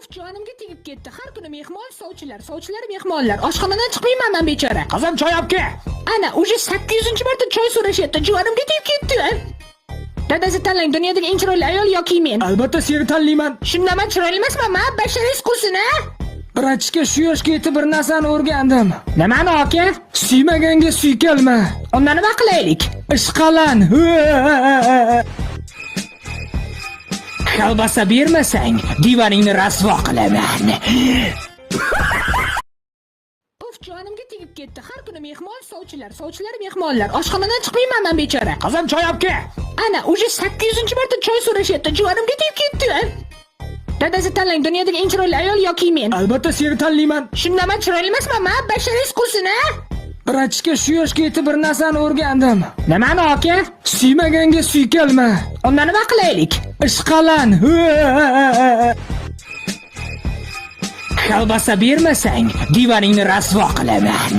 Uf, jonimga tegib ketdi. Har kuni mehmon, sovchilar, mehmonlar. Oshxonadan chiqmayman men bechora. Qizim, choy olib kel. Ana, уже 800-marta choy so'rashyapti. Jonimga tegib ketdi. Dadasi tanlang, dunyodagi eng chiroyli ayol yoki men. Albatta seni tanlayman. Shunda men chiroyli emasman, basharingiz qursin-a? Vrachga shu yoshga yetib bir narsani o'rgandim. Nimani aka? Suymaganga suykalma. Unda nima qilaylik? Ishqalan. Kolbasa bermasang, divaningni rasvo qilaman. Uf, jonimga tegib ketdi. Har kuni mehmon, sovchilar, mehmonlar. Oshxonadan chiqmayman men bechora. Qizim, choy olib kel. Ana, уже 800-marta choy so'rashyapti. Jonimga tegib ketdi. Dadasi tanlang, dunyodagi eng chiroyli ayol yoki men. Albatta seni tanlayman. Shunda men chiroyli emasman, basharingiz qursin-a? Vrachga shu yoshga yetib bir narsani o'rgandim. Nimani aka? Suymaganga suykalma. Unda nima qilaylik? Ishqalan. Kolbasa bermasang, divaningni rasvo qilaman.